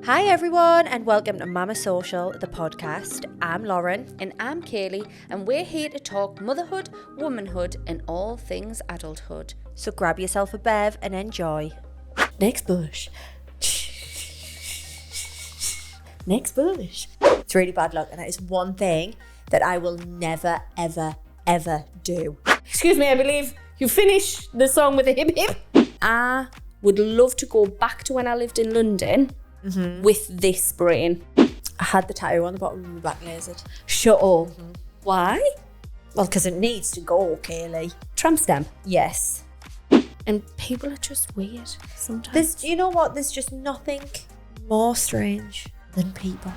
Hi everyone and welcome to Mama Social, the podcast. I'm Lauren. And I'm Kayleigh, and we're here to talk motherhood, womanhood, and all things adulthood. So grab yourself a bev and enjoy. Next bush. Next bush. It's really bad luck and that is one thing that I will never, ever, ever do. Excuse me, I believe you finish the song with a hip hip. I would love to go back to when I lived in London with this brain. I had the tattoo on the bottom of my back lasered. Shut up. Why? Well, because it needs to go, Kayleigh. Tramp stamp. Yes. And people are just weird sometimes. You know what? There's just nothing more strange than people.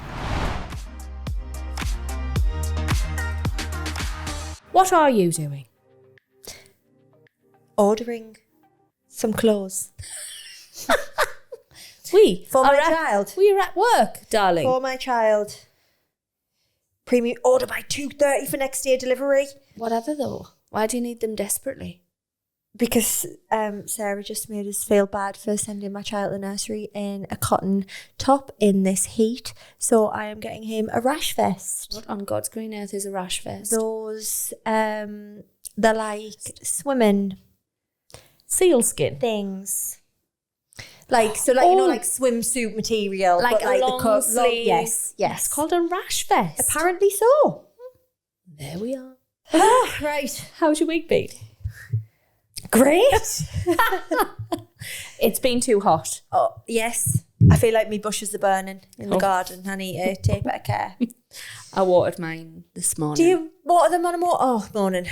What are you doing? Ordering some clothes. For my child. We're at work, darling. For my child. Premium order by 2:30 for next day delivery. Whatever though. Why do you need them desperately? Because Sarah just made us feel bad for sending my child to nursery in a cotton top in this heat. So I am getting him a rash vest. What on God's green earth is a rash vest? Those, they're like swimming Sealskin. things. Like, so like, you know, like swimsuit material. Like but like a long sleeve. Yes. It's called a rash vest. Apparently so. There we are. Right. How's your week been? Great. It's been too hot. Oh, yes. I feel like my bushes are burning in the garden. I need to take better care. I watered mine this morning. Do you water them on a morning?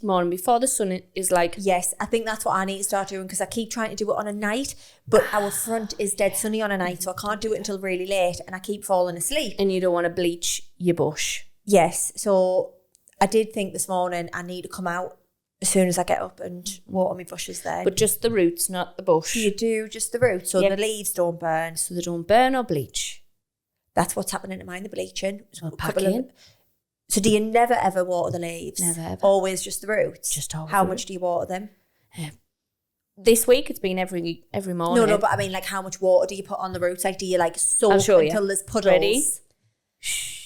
Morning before the sun is like... Yes, I think that's what I need to start doing because I keep trying to do it on a night, but our front is dead sunny on a night, so I can't do it until really late and I keep falling asleep. And you don't want to bleach your bush. Yes, so I did think this morning I need to come out as soon as I get up and water my bushes then. But just the roots, not the bush. You do just the roots, so the leaves don't burn. So they don't burn or bleach. That's what's happening to mine, the bleaching. Well, packing. So do you never ever water the leaves? Never ever. Always just the roots? Just always. How much do you water them? This week it's been every morning. No, but I mean like how much water do you put on the roots? Like do you like soak until there's puddles? Ready? Shh.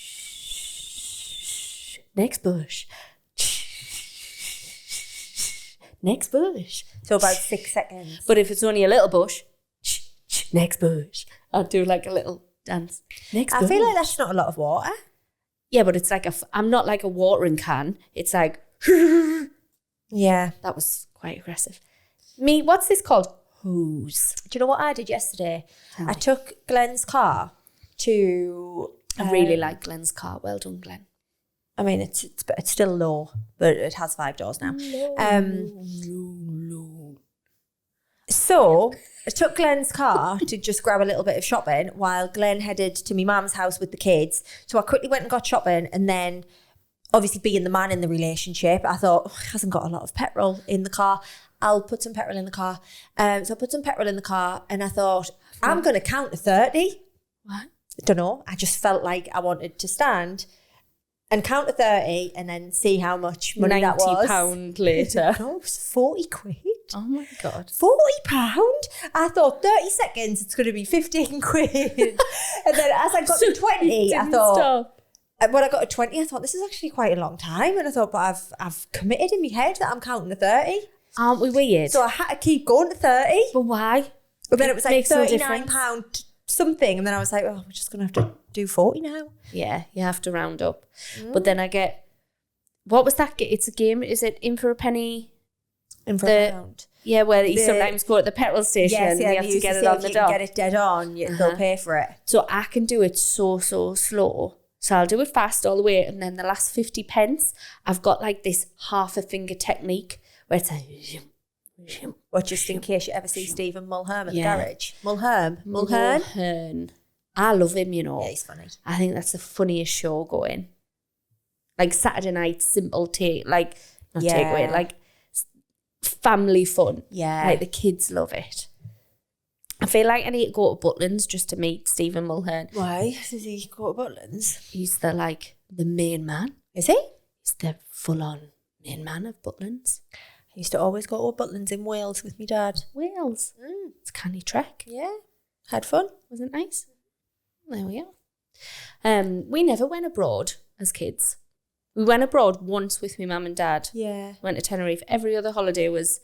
Next bush. Next bush. So about 6 seconds. But if it's only a little bush, next bush. I'll do like a little dance. Next bush. I feel like that's not a lot of water. Yeah, but it's like I'm not like a watering can. It's like, yeah. That was quite aggressive. What's this called? Hose. Do you know what I did yesterday? I took Glenn's car to... I really like Glenn's car. Well done, Glenn. I mean, it's still low, but it has 5 doors now. Low. So I took Glenn's car to just grab a little bit of shopping while Glenn headed to my mum's house with the kids. So I quickly went and got shopping, and then obviously being the man in the relationship, I thought, he hasn't got a lot of petrol in the car. I'll put some petrol in the car. So I put some petrol in the car and I thought, I'm going to count to 30. What? I don't know. I just felt like I wanted to stand and count to 30 and then see how much money that was. £90 later. No, it was 40 quid. Oh my God. £40? I thought 30 seconds, it's going to be 15 quid. And then as I got to 20, I thought, stop. when I got to 20, I thought, this is actually quite a long time. And I thought, but I've committed in my head that I'm counting to 30. Aren't we weird? So I had to keep going to 30. But why? But then it was like no £39 something. And then I was like, we're just going to have to do 40 now. Yeah, you have to round up. But then I get, what was that? It's a game. Is it in for a penny? In for a pound. Yeah, where you sometimes go at the petrol station and you have to get it on the dot. Get it dead on, they'll pay for it. So I can do it so slow. So I'll do it fast all the way, and then the last 50 pence, I've got like this half a finger technique where it's like, Well, just in case you ever see Steven Mulhern at the garage. Mulhern. I love him, you know. Yeah, he's funny. I think that's the funniest show going. Like Saturday night, simple takeaway, like family fun. Yeah. Like the kids love it. I feel like I need to go to Butlins just to meet Steven Mulhern. Why does he go to Butlins? He's the main man. Is he? He's the full-on main man of Butlins. I used to always go to Butlins in Wales with my dad. Wales. It's a canny trek. Yeah. Had fun. Wasn't it nice? There we are. We never went abroad as kids. We went abroad once with my mum and dad. Yeah. Went to Tenerife. Every other holiday was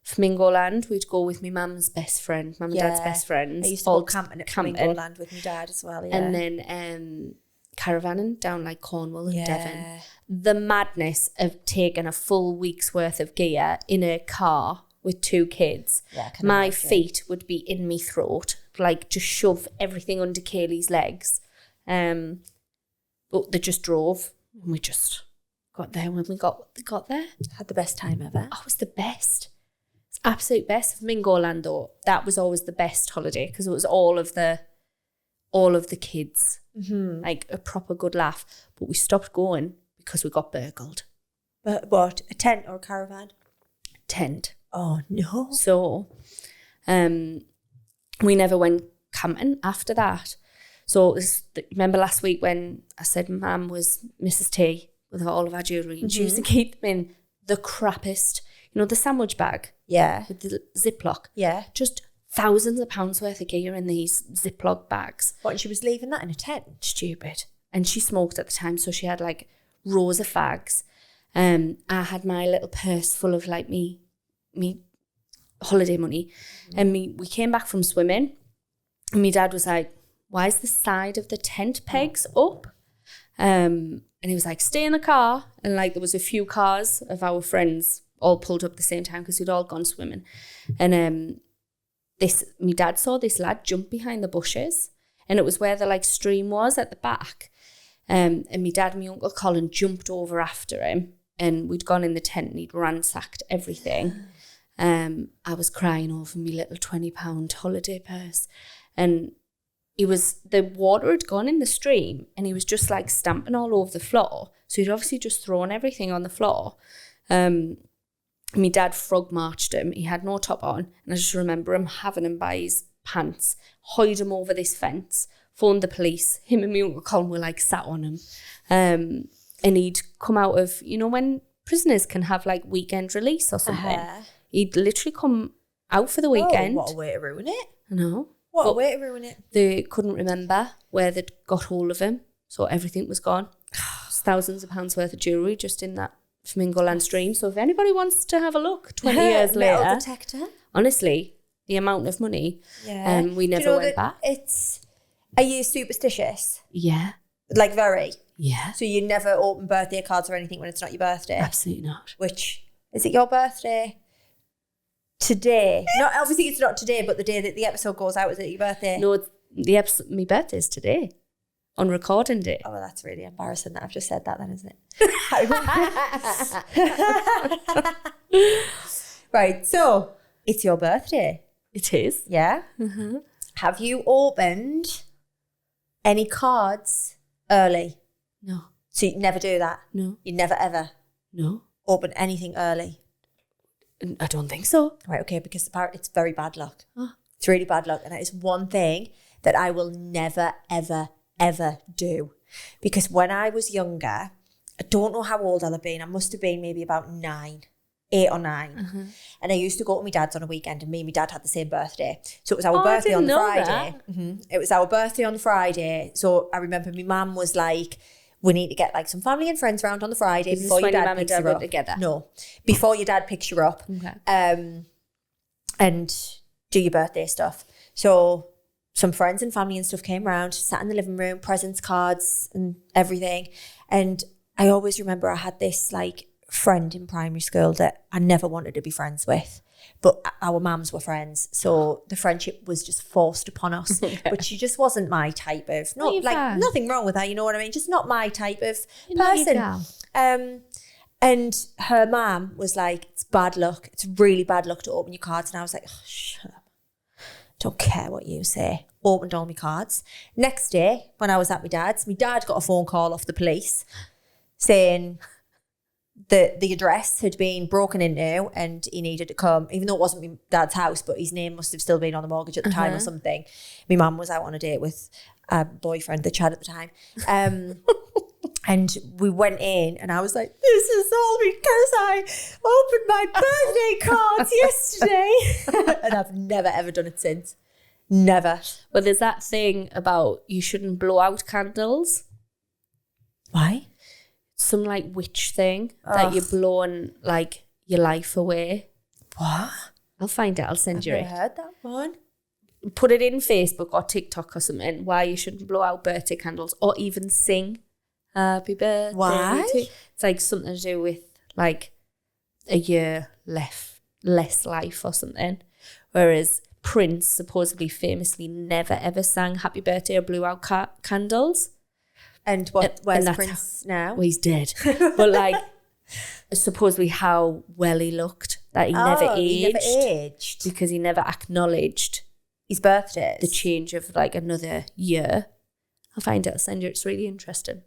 Flamingo Land. We'd go with my mum's best friend, mum and dad's best friends. I used to go camping at Flamingo Land with my dad as well, yeah. And then caravanning down like Cornwall and Devon. The madness of taking a full week's worth of gear in a car with 2 kids. Yeah, my feet would be in me throat, like just shove everything under Kayleigh's legs. But they just drove and we just got there when we got there. Had the best time ever. Oh, it was the best. It's absolute best. Flamingo Land though, that was always the best holiday because it was all of the kids. Mm-hmm. Like a proper good laugh. But we stopped going because we got burgled. But what? A tent or a caravan? Tent. Oh no. So we never went camping after that. So it was remember last week when I said Mam was Mrs. T with all of our jewellery and she used to keep them in the crappiest, you know, the sandwich bag. Yeah. With the Ziploc. Yeah. Just thousands of pounds worth of gear in these Ziploc bags. What, and she was leaving that in a tent? Stupid. And she smoked at the time, so she had like rows of fags. I had my little purse full of like me holiday money. And we came back from swimming and my dad was like, why is the side of the tent pegs up? And he was like, stay in the car. And like there was a few cars of our friends all pulled up at the same time because we'd all gone swimming. And my dad saw this lad jump behind the bushes and it was where the like stream was at the back. And my dad and my Uncle Colin jumped over after him and we'd gone in the tent and he'd ransacked everything. I was crying over my little £20 holiday purse and the water had gone in the stream and he was just like stamping all over the floor. So he'd obviously just thrown everything on the floor. My dad frog marched him. He had no top on. And I just remember him having him by his pants, hoid him over this fence, phoned the police. Him and my Uncle Colin were like sat on him. And he'd come out of, you know, when prisoners can have like weekend release or something. He'd literally come out for the weekend. Oh, what a way to ruin it. I know. What a way to ruin it. They couldn't remember where they'd got hold of him. So everything was gone. Thousands of pounds worth of jewellery just in that Flamingo Land stream. So if anybody wants to have a look 20 years later. Metal detector. Honestly, the amount of money, we never went back. Are you superstitious? Yeah. Like very? Yeah. So you never open birthday cards or anything when it's not your birthday? Absolutely not. Which, is it your birthday? Today. No, obviously it's not today, but the day that the episode goes out, is it your birthday? No, my birthday's today. On recording day. Oh, well, that's really embarrassing that I've just said that then, isn't it? Right, so it's your birthday. It is. Yeah? Mm-hmm. Have you opened any cards early? No. So you never do that? No. You never ever? No. Open anything early? I don't think so. Right, okay, because apparently it's very bad luck. Oh. It's really bad luck. And that is one thing that I will never, ever, ever do. Because when I was younger, I don't know how old I'll have been. I must have been maybe about 8 or 9. Mm-hmm. And I used to go to my dad's on a weekend and me and my dad had the same birthday. So it was our birthday on the Friday. Mm-hmm. It was our birthday on the Friday. So I remember my mum was like, we need to get like some family and friends around on the Friday before your dad picks you up. Together? No, before your dad picks you up. Okay. And do your birthday stuff. So some friends and family and stuff came around, sat in the living room, presents, cards and everything. And I always remember I had this like friend in primary school that I never wanted to be friends with, but our mums were friends, so the friendship was just forced upon us. Okay. But she just wasn't my type of, nothing wrong with her, you know what I mean, just not my type of person. And her mum was like, it's bad luck, it's really bad luck to open your cards. And I was like, oh, shut up, don't care what you say. Opened all my cards. Next day when I was at my dad's, my dad got a phone call off the police saying the address had been broken into and he needed to come, even though it wasn't my dad's house, but his name must have still been on the mortgage at the time or something. My mum was out on a date with a boyfriend that she had at the time. And we went in and I was like, this is all because I opened my birthday cards yesterday. And I've never ever done it since. Never. But there's that thing about you shouldn't blow out candles. Why? Some like witch thing that you're blowing like your life away. What? I'll find it. I'll send you it. I've never heard that one. Put it in Facebook or TikTok or something. Why you shouldn't blow out birthday candles or even sing happy birthday. Why? It's like something to do with like a year less life or something. Whereas Prince supposedly famously never ever sang happy birthday or blew out candles. And where's Prince now? Well, he's dead. But like supposedly how well he looked, that he never aged. Because he never acknowledged his birthdays. The change of like another year. I'll find it, I'll send you, it's really interesting.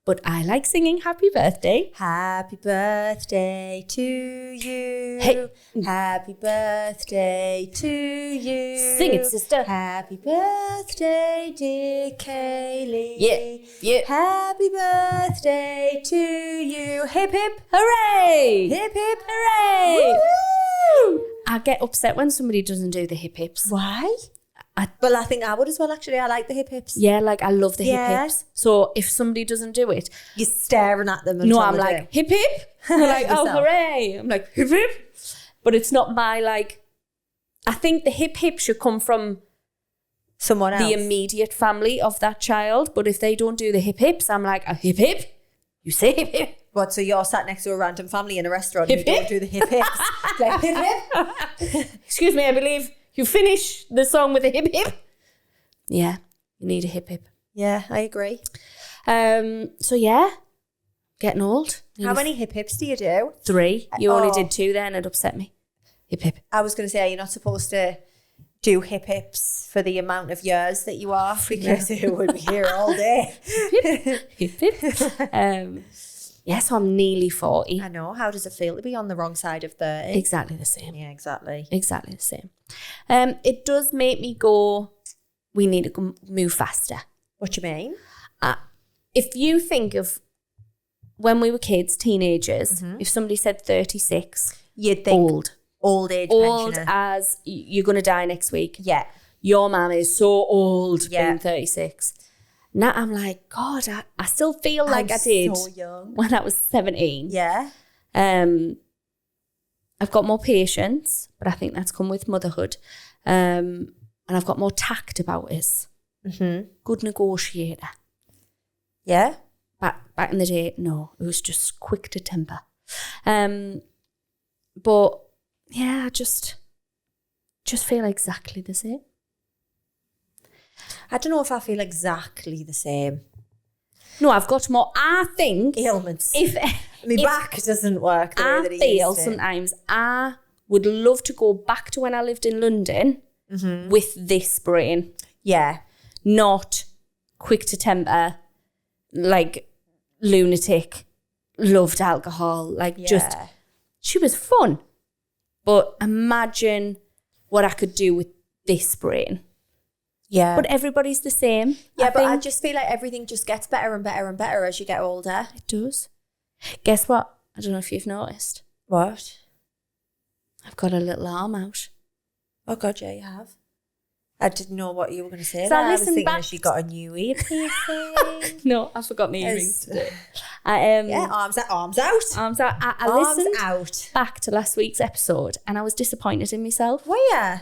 But I like singing happy birthday. Happy birthday to you. Hey. Happy birthday to you. Sing it, sister. Happy birthday, dear Kayleigh. Yeah. Happy birthday to you. Hip hip. Hooray. Hip hip. Hooray. Woo! I get upset when somebody doesn't do the hip hips. Why? Well, I think I would as well, actually. I like the hip hips. Yeah, like I love the hip hips. So if somebody doesn't do it, you're staring at them. No, I'm like, hip hip. They're like, oh, hooray. I'm like, hip hip. But it's not my like, I think the hip hip should come from someone else. The immediate family of that child. But if they don't do the hip hips, I'm like, a hip hip? You say hip hip? What, so you're sat next to a random family in a restaurant and you don't do the hip hips? Like, hip hip? Excuse me, I believe you finish the song with a hip hip. Yeah, you need a hip hip. Yeah, I agree. So yeah, getting old. How many hip hips do you do? 3. You only did 2 then, it upset me. Hip hip. I was going to say, you're not supposed to do hip hips for the amount of years that you are, because it would be here all day. Hip hip. Yeah, so I'm nearly 40. I know. How does it feel to be on the wrong side of 30? Exactly the same. Yeah, exactly. Exactly the same. It does make me go, we need to move faster. What do you mean? If you think of when we were kids, teenagers, if somebody said 36, you'd think old age pensioner. As you're going to die next week. Yeah. Your mum is so old being 36. Now I'm like, God, I still feel like I did so young. when I was 17. Yeah. I've got more patience, but I think that's come with motherhood. And I've got more tact about it. Good negotiator. Yeah. Back in the day, no, it was just quick to temper. But yeah, I just feel exactly the same. I don't know if I feel exactly the same. No, I've got more. I think ailments. My if back doesn't work the way that it feel used to. Sometimes I would love to go back to when I lived in London with this brain. Yeah. Not quick to temper, like lunatic, loved alcohol, like just, she was fun. But imagine what I could do with this brain. Yeah. But everybody's the same. Yeah, I just feel like everything just gets better and better and better as you get older. It does. Guess what? I don't know if you've noticed. What? I've got a little arm out. Oh, God, yeah, you have. I didn't know what you were going to say. So I was thinking that she got a new ear piercing. No, I forgot my earrings today. Arms out. Arms out. I listened back to last week's episode and I was disappointed in myself. Were you?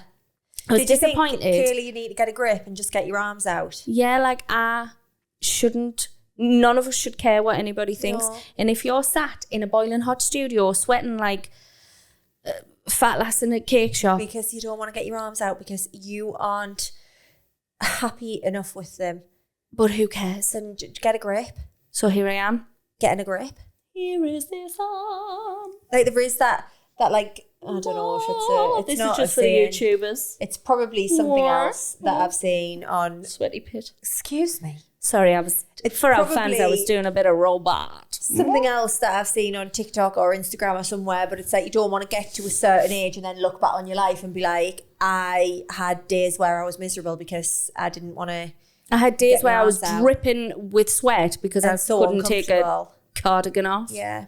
I was disappointed. Clearly, you need to get a grip and just get your arms out. Yeah, like I shouldn't. None of us should care what anybody thinks. No. And if you're sat in a boiling hot studio sweating like a fat lass in a cake shop, because you don't want to get your arms out because you aren't happy enough with them. But who cares? Then get a grip. So here I am, getting a grip. Here is this arm. Like there is that like. I don't know if it's this not is just for the YouTubers. It's probably something else that I've seen on Sweaty Pit. Excuse me. Sorry, our fans, I was doing a bit of robot. Something else that I've seen on TikTok or Instagram or somewhere, but it's like you don't want to get to a certain age and then look back on your life and be like, I had days where I was miserable because I didn't want to. I had days where I was dripping with sweat because I couldn't take a cardigan off. Yeah.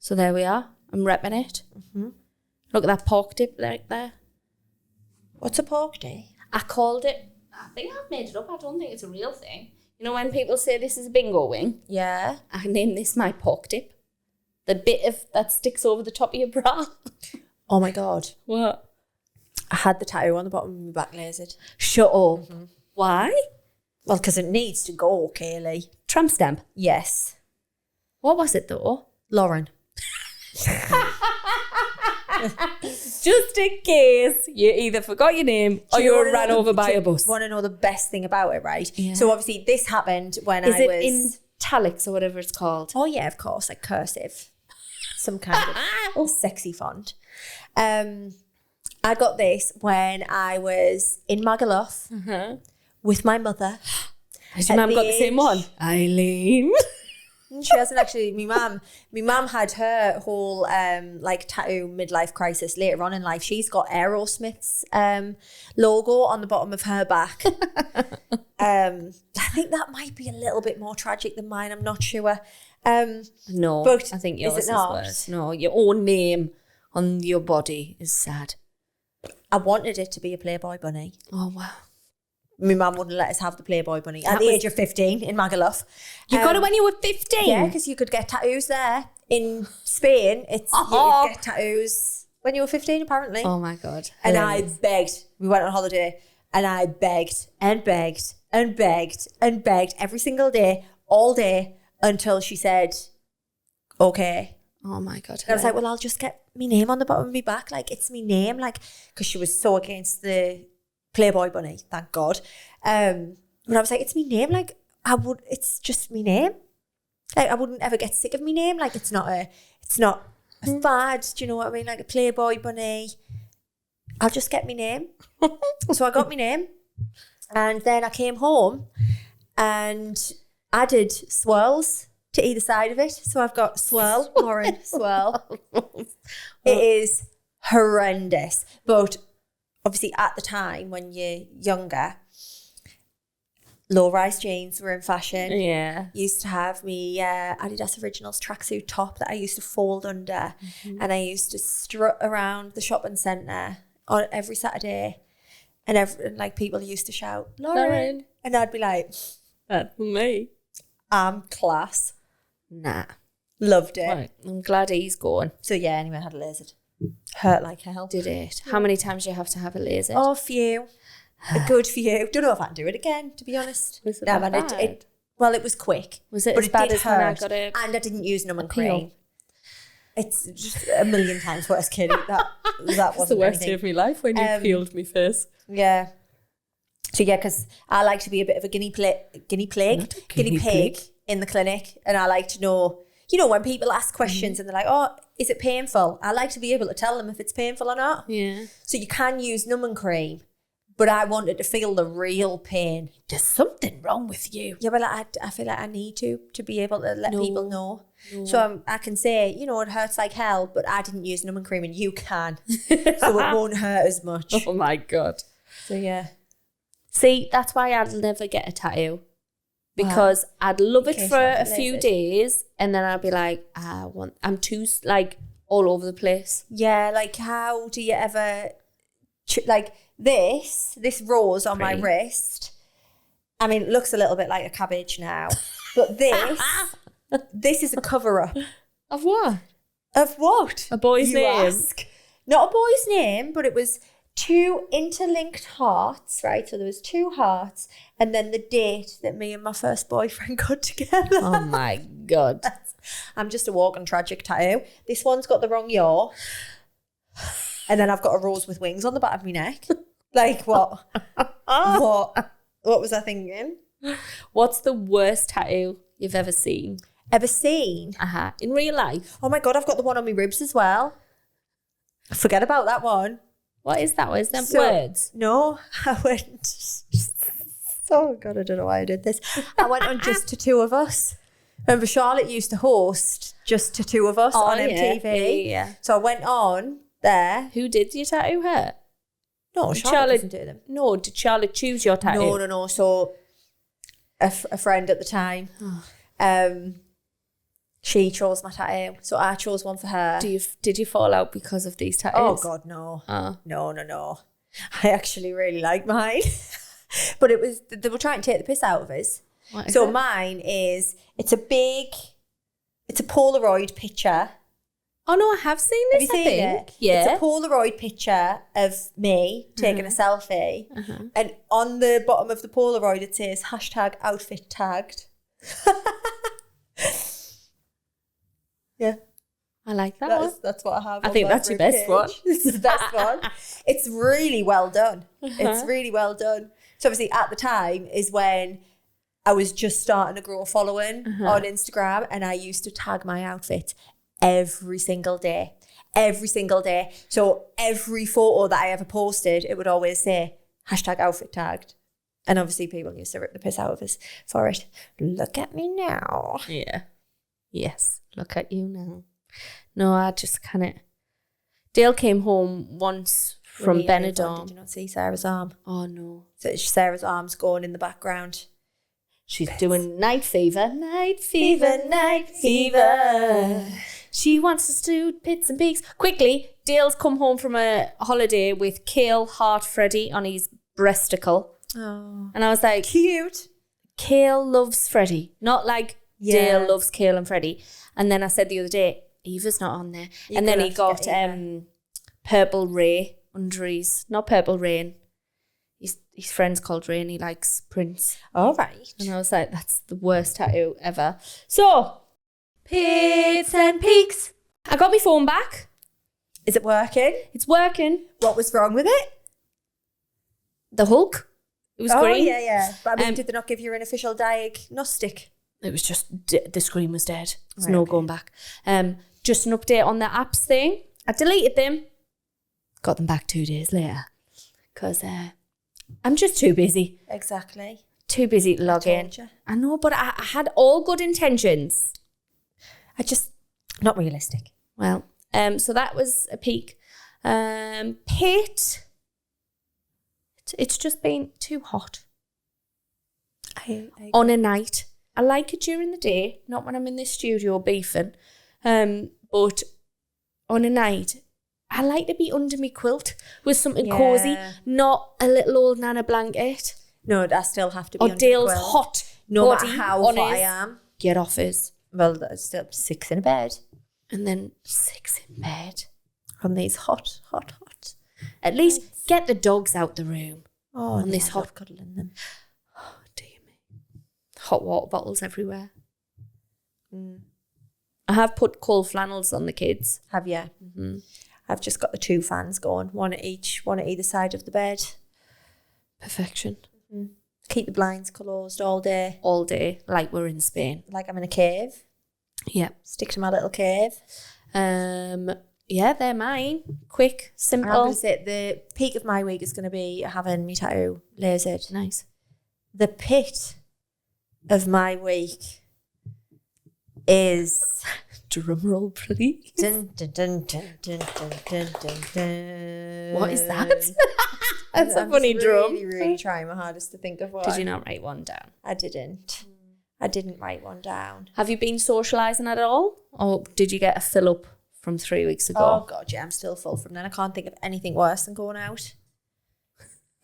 So there we are. I'm repping it. Look at that pork dip right there. What's a pork dip? I called it, I think I've made it up. I don't think it's a real thing. You know when people say this is a bingo wing? Yeah. I named this my pork dip. The bit that sticks over the top of your bra. Oh my God. What? I had the tattoo on the bottom of my back lasered. Shut up. Why? Well, because it needs to go, Kayleigh. Tramp stamp. Yes. What was it though? Lauren. Just in case you either forgot your name or you were ran over by a bus. Want to know the best thing about it, right? Yeah. So obviously this happened when Is I it was... in italics or whatever it's called? Oh yeah, of course, like cursive. Some kind of sexy font. I got this when I was in Magaluf with my mother. Has your mum got the same one? Eileen. She hasn't actually. My mum had her whole like tattoo midlife crisis later on in life. She's got Aerosmith's logo on the bottom of her back. I think that might be a little bit more tragic than mine. I'm not sure. No, but I think yours is not? worse. No, your own name on your body is sad. I wanted it to be a Playboy bunny. Oh wow. My mum wouldn't let us have the Playboy bunny at the age of 15 in Magaluf. You got it when you were 15? Yeah, because you could get tattoos there. In Spain, you could get tattoos when you were 15, apparently. Oh my God. And I begged. We went on holiday and I begged and begged and begged and begged every single day, all day, until she said, okay. Oh my God. And I was like, well, I'll just get my name on the bottom of my back. Like, it's my name. Like, because she was so against the Playboy bunny, thank God. But I was like, it's my name. Like, it's just my name. Like, I wouldn't ever get sick of my name. Like, it's not a fad. Do you know what I mean? Like a Playboy bunny. I'll just get my name. So I got my name. And then I came home and added swirls to either side of it. So I've got swirl, Lauren, swirl. It is horrendous. But obviously at the time when you're younger, low-rise jeans were in fashion. Yeah. Used to have me Adidas Originals tracksuit top that I used to fold under. And I used to strut around the shopping centre on every Saturday. And like people used to shout, Lauren. And I'd be like, that's me. I'm class. Nah. Loved it. Right. I'm glad he's gone. So yeah, anyway, I had a lasered. Hurt like hell. Did it? How many times do you have to have a laser? Oh, a few. A good few. Don't know if I can do it again, to be honest. Was it no, that man, bad? Well, it was quick. Was it but as bad did as when I hurt. got it? And I didn't use numbing peel? cream. It's just a million times worse, kid. That wasn't the worst anything. day of my life when you peeled me face. Yeah. So yeah, because I like to be a bit of a guinea pig in the clinic, and I like to know, you know, when people ask questions and they're like, "Oh, is it painful?" I like to be able to tell them if it's painful or not. Yeah. So you can use numbing cream, but I wanted to feel the real pain. There's something wrong with you. Yeah, well, I feel like I need to be able to let people know. No. So I can say, you know, it hurts like hell, but I didn't use numbing cream, and you can, so it won't hurt as much. Oh my God. So yeah. See, that's why I'd never get a tattoo. Because I'd love it for a few days and then I'd be like, I'm too, like, all over the place. Yeah, like, how do you ever, like, this rose on my wrist, I mean, it looks a little bit like a cabbage now, but this is a cover-up. Of what? Of what? A boy's you name? Ask. Not a boy's name, but it was 2 interlinked hearts, right? So there was 2 hearts, and then the date that me and my first boyfriend got together. Oh my God. I'm just a walking tragic tattoo. This one's got the wrong yaw. And then I've got a rose with wings on the back of my neck. Like what? What was I thinking? What's the worst tattoo you've ever seen? Ever seen? In real life? Oh my God, I've got the one on my ribs as well. Forget about that one. What is that? What is them words? No, I went. Oh God, I don't know why I did this. I went on Just to Two of Us. Remember, Charlotte used to host Just to Two of Us on MTV. Yeah. So I went on there. Who did your tattoo? Her? No, Charlotte doesn't do them. No, did Charlotte choose your tattoo? No. So a friend at the time, she chose my tattoo. So I chose one for her. Did you fall out because of these tattoos? Oh God, no. Oh. No. I actually really like mine. But they were trying to take the piss out of us. What is So it? mine it's a Polaroid picture. Oh no, I have seen Have this. you I seen think. it? Yeah. It's a Polaroid picture of me taking a selfie. And on the bottom of the Polaroid, it says #outfit tagged. Yeah. I like that one. That's what I have. I on think my that's your grid best page. one. This is the best one. It's really well done. It's really well done. So obviously at the time is when I was just starting to grow a following on Instagram, and I used to tag my outfit every single day. Every single day. So every photo that I ever posted, it would always say #outfit tagged. And obviously people used to rip the piss out of us for it. Look at me now. Yeah. Yes. Look at you now. No, I just kind of... Dale came home once from Did Benidorm. you not see Sarah's arm? Oh, no. So Sarah's arm's going in the background. She's doing night fever. Night fever, night fever. She wants us to do bits and peaks. Quickly, Dale's come home from a holiday with Kale Heart Freddy on his breasticle. Oh, And I was like, cute. Kale loves Freddy. Not like Yeah. Dale loves Kale and Freddy. And then I said the other day, Eva's not on there. You're And then gonna he have to got get Purple Ray under his... Not Purple Rain. His friend's called Ray and he likes Prince. All right. And I was like, that's the worst tattoo ever. So, pits and peaks. I got my phone back. Is it working? It's working. What was wrong with it? The Hulk. It was green. yeah. But I mean, Um, did they not give you an official diagnostic? It was just, the screen was dead. There's Right, no okay. going back. Just an update on the apps thing. I deleted them. Got them back 2 days later. Because I'm just too busy. Exactly. Too busy to log in. Told you. I know, but I had all good intentions. Not realistic. Well, so that was a peak. Pit. It's just been too hot I on a night. I like it during the day, not when I'm in the studio beefing. But on a night, I like to be under my quilt with something cozy, Yeah. not a little old Nana blanket No, I still have to be or under Dale's the quilt. hot No body matter how on hot I his. am. Get off his. Well, that's still 6 in a bed. And then 6 in bed. On these hot. At least get the dogs out the room. Oh, On no, this I hot- love cuddling them. Oh, dear me. Hot water bottles everywhere. I have put cold flannels on the kids. Have you? Mm-hmm. I've just got the 2 fans going, one at either side of the bed. Perfection. Keep the blinds closed all day, All day, like we're in Spain. like I'm in a cave. Yeah. Stick to my little cave. Yeah, they're mine. Quick, I'm going simple. to say the peak of my week is going to be having my tattoo lasered. Nice. The pit of my week is... Drum roll, please. Dun, dun, dun, dun, dun, dun, dun, dun, dun. What is that? That's a I'm funny just drum. really trying my hardest to think of one. Did you not write one down? I didn't. I didn't write one down. Have you been socialising at all? Or did you get a fill up from 3 weeks ago? Oh, God, yeah, I'm still full from then. I can't think of anything worse than going out.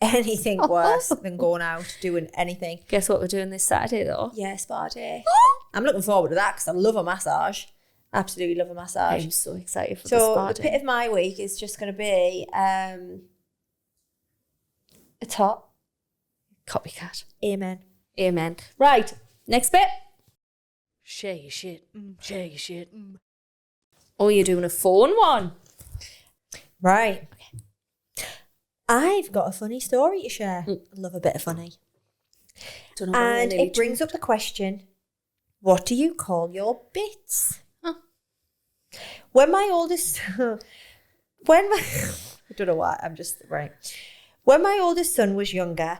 Anything worse than going out, doing anything. Guess what we're doing this Saturday, though? Yeah, spa day. I'm looking forward to that because I love a massage. Absolutely love a massage. I'm so excited for the So spa the day. pit of my week is just going to be a top. Copycat. Amen. Amen. Right, next bit. Share your shit. Share your shit. Oh, you're doing a phone one. Right. I've got a funny story to share. I love a bit of funny. Don't know why I And nearly it brings up the question, what do you call your bits? Huh. When my oldest... I don't know why, I'm just... Right. When my oldest son was younger,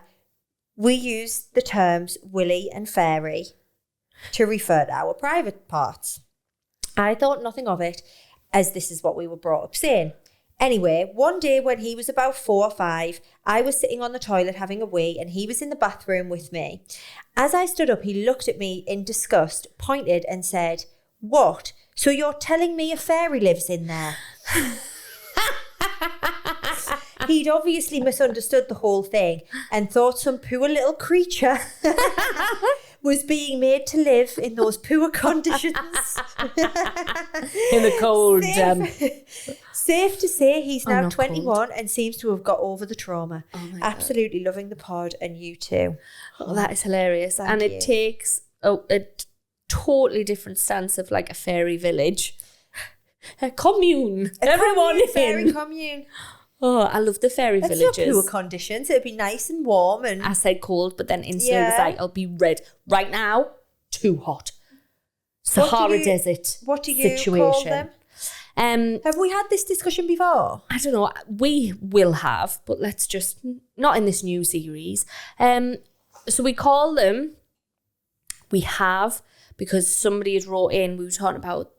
we used the terms willy and fairy to refer to our private parts. I thought nothing of it, as this is what we were brought up saying. Anyway, one day when he was about 4 or 5, I was sitting on the toilet having a wee and he was in the bathroom with me. As I stood up, he looked at me in disgust, pointed and said, "What? So you're telling me a fairy lives in there?" He he'd obviously misunderstood the whole thing and thought some poor little creature was being made to live in those poor conditions. In the cold. Safe to say he's now not 21 and seems to have got over the trauma. Oh my Absolutely loving the pod, and you too. Oh, that is hilarious. And you. it takes a totally different stance of like a fairy village. A commune. Everyone in. Fairy commune. Oh, I love the fairy That's villages. not poor conditions. It'd be nice and warm. And I said cold, but then instantly was like, I'll be red. Right now, too hot. Sahara Desert What do you situation. call them? Have we had this discussion before? I don't know. We will have, but let's just, not in this new series. So we call them, we have, because somebody had wrote in, we were talking about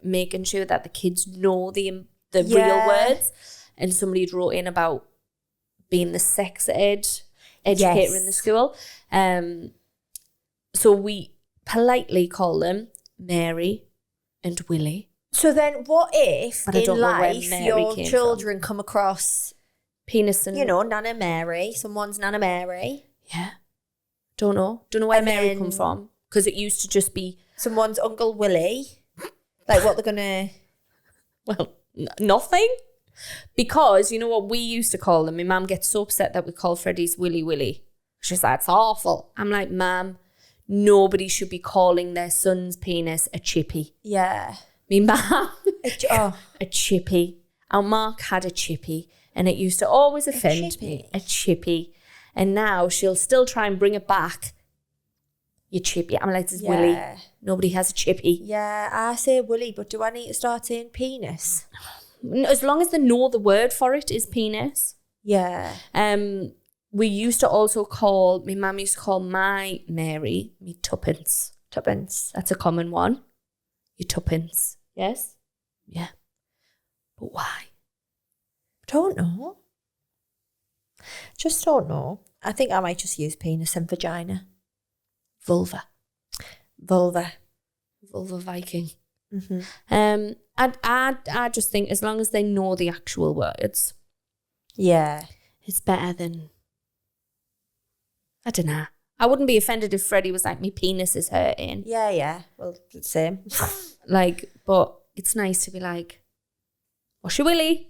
making sure that the kids know the real words. And somebody had wrote in about being the sex educator in the school. So we politely call them Mary and Willie. So then what if in life your came children come across, penis and... Nana Mary, someone's Nana Mary. Yeah. Don't know where Mary come from. Because it used to just be... Someone's Uncle Willie. Like what they're going to... Well, nothing. Because, you know what we used to call them? My mum gets so upset that we call Freddie's Willy Willy. She's like, it's awful. I'm like, Mum, nobody should be calling their son's penis a chippy. Yeah. Me mum, a chippy. Our Mark had a chippy and it used to always offend me. A chippy. And now she'll still try and bring it back. You chippy. I'm like, it's Willy. Nobody has a chippy. Yeah, I say Willy, but do I need to start saying penis? As long as they know the word for it is penis. Yeah. We used to also call, my mum used to call my Mary, me tuppence. Tuppence. That's a common one. You tuppence. Yes? Yeah. But why? Don't know. Just don't know. I think I might just use penis and vagina. Vulva. Vulva Viking. Mm-hmm. I just think as long as they know the actual words, it's better than, I don't know. I wouldn't be offended if Freddie was like, me penis is hurting. Yeah. Well, same. Like, but it's nice to be like, what's your willy?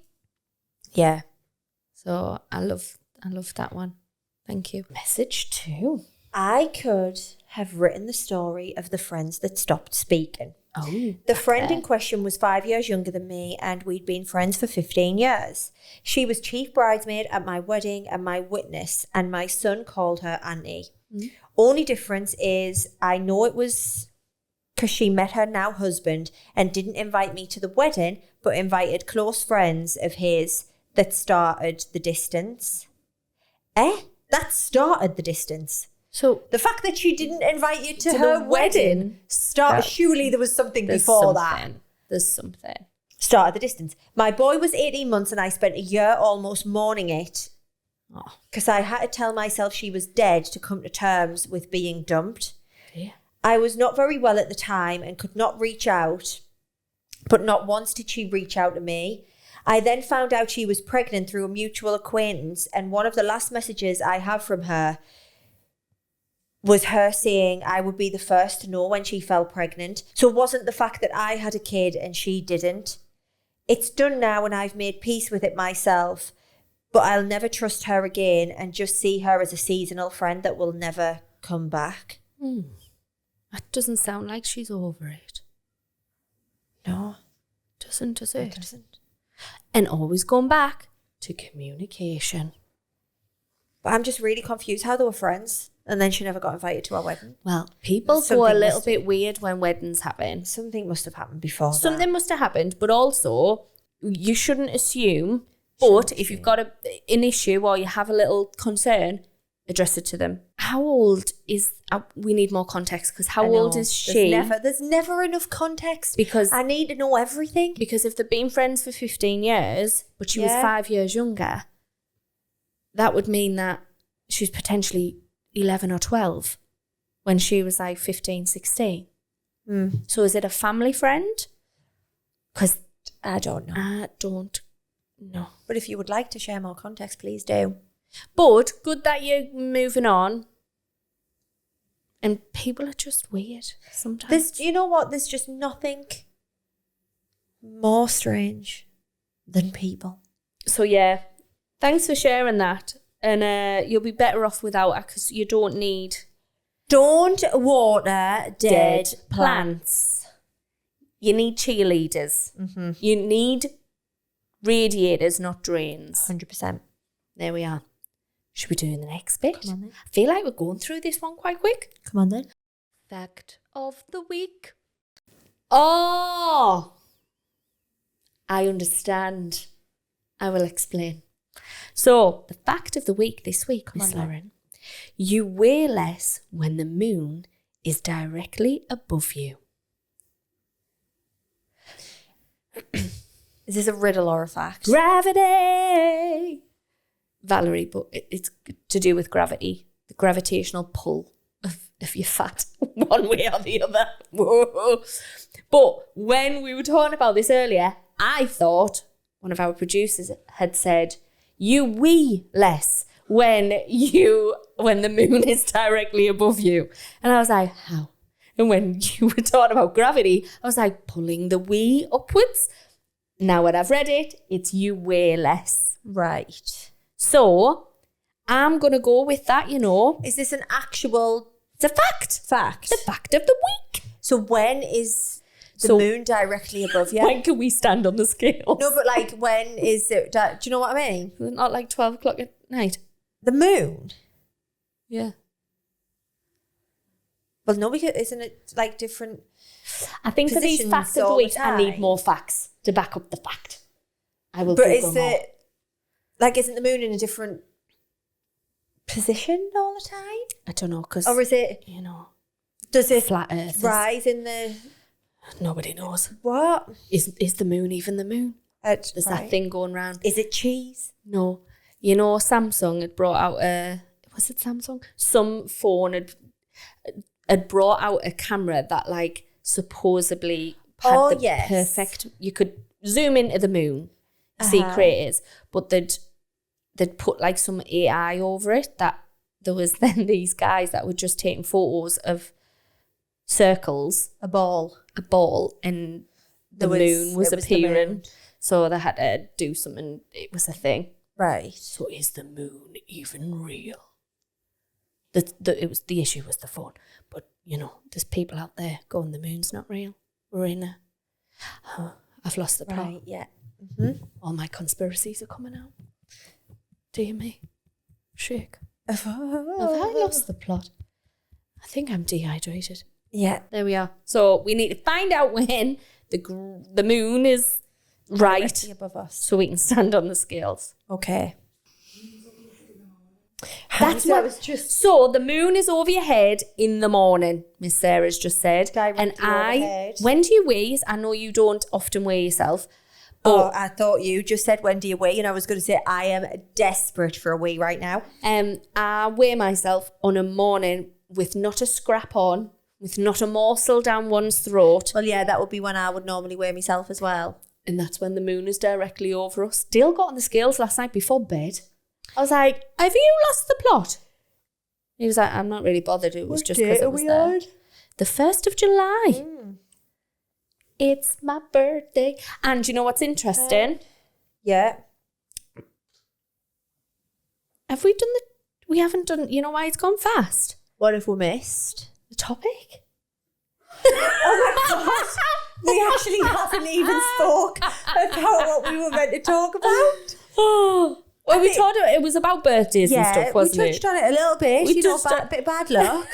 Yeah. So I love that one. Thank you. Message 2. I could have written the story of the friends that stopped speaking. Oh, the friend in question was 5 years younger than me, and we'd been friends for 15 years. She was chief bridesmaid at my wedding and my witness, and my son called her Auntie. Only difference is I know it was because she met her now husband and didn't invite me to the wedding, but invited close friends of his that started the distance. That started the distance. So the fact that she didn't invite you to her wedding started. Surely there was something before that. There's something. Started the distance. My boy was 18 months and I spent a year almost mourning it because I had to tell myself she was dead to come to terms with being dumped. Yeah. I was not very well at the time and could not reach out, but not once did she reach out to me. I then found out she was pregnant through a mutual acquaintance, and one of the last messages I have from her was her saying I would be the first to know when she fell pregnant. So it wasn't the fact that I had a kid and she didn't. It's done now and I've made peace with it myself, but I'll never trust her again and just see her as a seasonal friend that will never come back. That doesn't sound like she's over it. No. Does it? It doesn't. And always going back to communication. But I'm just really confused how they were friends. And then she never got invited to our wedding. Well, people go a little bit weird when weddings happen. Something must have happened before Something must have happened, but also you shouldn't assume. But if you've got an issue or you have a little concern, address it to them. How old is... we need more context because how old is she? There's never enough context because I need to know everything. Because if they've been friends for 15 years, but she was 5 years younger, that would mean that she's potentially 11 or 12 when she was like 15, 16. So is it a family friend? Because I don't know. I don't No. But if you would like to share more context, please do. But good that you're moving on. And people are just weird sometimes. You know what? There's just nothing more strange than people. So yeah, thanks for sharing that. And you'll be better off without it because you don't need... Don't water dead plants. You need cheerleaders. Mm-hmm. You need radiators, not drains. 100%. There we are. Should we do the next bit? Come on then. I feel like we're going through this one quite quick. Come on then. Fact of the week. Oh, I understand. I will explain. So, the fact of the week this week, Miss Lauren. You weigh less when the moon is directly above you. Is this a riddle or a fact? Gravity! Valerie, but it's to do with gravity, the gravitational pull of your fat, one way or the other. Whoa. But when we were talking about this earlier, I thought one of our producers had said, you wee less when the moon is directly above you. And I was like, how? And when you were talking about gravity, I was like, pulling the wee upwards. Now when I've read it, it's you weigh less. Right. So, I'm going to go with that, Is this an actual... It's a fact. Fact. The fact of the week. So when is the moon directly above you? When can we stand on the scale? No, but like when is it... Do you know what I mean? Not like 12 o'clock at night. The moon? Yeah. Well, no, because isn't it like different... I think for these facts of the week, I need more facts to back up the fact. I will. But is it... Like, isn't the moon in a different position all the time? I don't know, because... Or is it... Does it flat earth rise in the... Nobody knows. What? Is the moon even the moon? There's that thing going round. Is it cheese? No. Samsung had brought out was it Samsung? Some phone had brought out a camera that like supposedly had perfect, you could zoom into the moon, see craters, but they'd put like some AI over it, that there was then these guys that were just taking photos of circles, a ball, and the moon was appearing. So they had to do something. It was a thing. Right. So is the moon even real? The issue was the phone. But, there's people out there going, the moon's not real. We're in a... I've lost the plot. Right, yeah. Mm-hmm. All my conspiracies are coming out. Dear me. Shake. Have I lost the plot? I think I'm dehydrated. Yeah. There we are. So we need to find out when the moon is right above us, so we can stand on the scales. Okay. That's what was just. So the moon is over your head in the morning, Miss Sarah's just said. Overhead. When do you weigh? I know you don't often weigh yourself. I thought you just said when do you weigh, and I was going to say I am desperate for a wee right now. I weigh myself on a morning with not a scrap on, with not a morsel down one's throat. Well, yeah, that would be when I would normally weigh myself as well. And that's when the moon is directly over us. Dale got on the scales last night before bed. I was like, have you lost the plot? He was like, I'm not really bothered. It was just because it was there. The 1st of July. Mm. It's my birthday. And you know what's interesting? Yeah. Have we done we haven't done, you know why it's gone fast? What have we missed? The topic? Oh my God. We actually haven't even spoke about what we were meant to talk about. Oh. Well, we talked about, it was about birthdays and stuff, wasn't it? We touched on it a little bit. A bit of bad luck.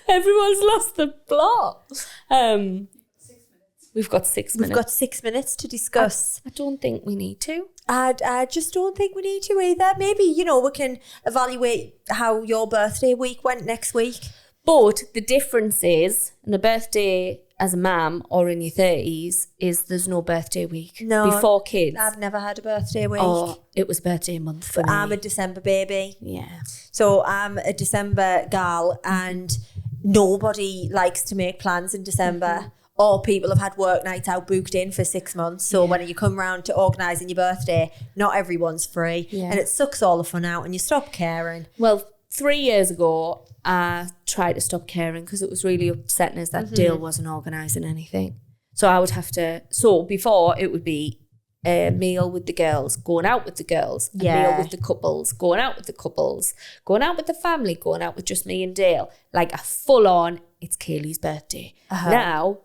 Everyone's lost the plot. 6 minutes. We've got 6 minutes. We've got 6 minutes to discuss. I don't think we need to. I just don't think we need to either. Maybe, we can evaluate how your birthday week went next week. But the difference is, in a birthday as a mum or in your 30s, is there's no birthday week. No. Before kids. I've never had a birthday week. Oh, it was birthday month for me. I'm a December baby. Yeah. So I'm a December gal, and nobody likes to make plans in December. Mm-hmm. or people have had work nights out booked in for 6 months. So when you come round to organising your birthday, not everyone's free. Yeah. And it sucks all the fun out and you stop caring. Well, 3 years ago, I tried to stop caring because it was really upsetting us that Dale wasn't organising anything. So I would have to, so before it would be a meal with the girls, going out with the girls, a meal with the couples, going out with the couples, going out with the family, going out with just me and Dale. Like a full on, it's Kayleigh's birthday. Now,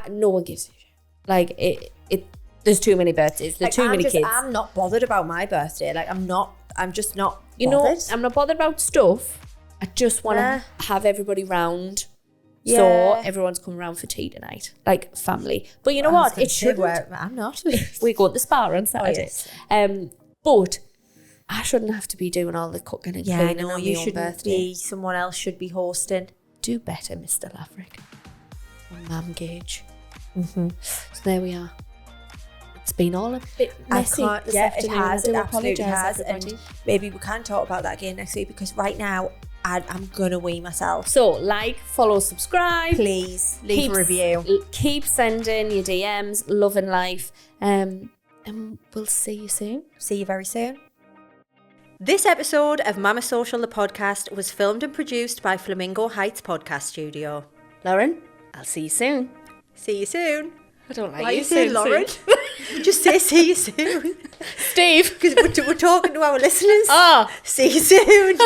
no one gives a shit. Like there's too many birthdays, there's too many kids. I'm not bothered about my birthday. Like I'm just not bothered. You know, I'm not bothered about stuff. I just want to have everybody round. Yeah. So everyone's coming around for tea tonight, like family. But you know what? It should. I'm not. We go to the spa on Saturday. But I shouldn't have to be doing all the cooking and cleaning on my own birthday. Someone else should be hosting. Do better, Mr. Laverick. And Mam Gage. So there we are. It's been all a bit messy. It has. It absolutely has. And maybe we can talk about that again next week because right now I'm gonna wee myself. So like, follow, subscribe. Please leave a review. Keep sending your DMs. Love and life. And we'll see you soon. See you very soon. This episode of Mama Social, the podcast, was filmed and produced by Flamingo Heights Podcast Studio. Lauren, I'll see you soon. See you soon. I don't like Why you say Lauren? Just say see you soon. Steve. Because we're talking to our listeners. Oh. See you soon.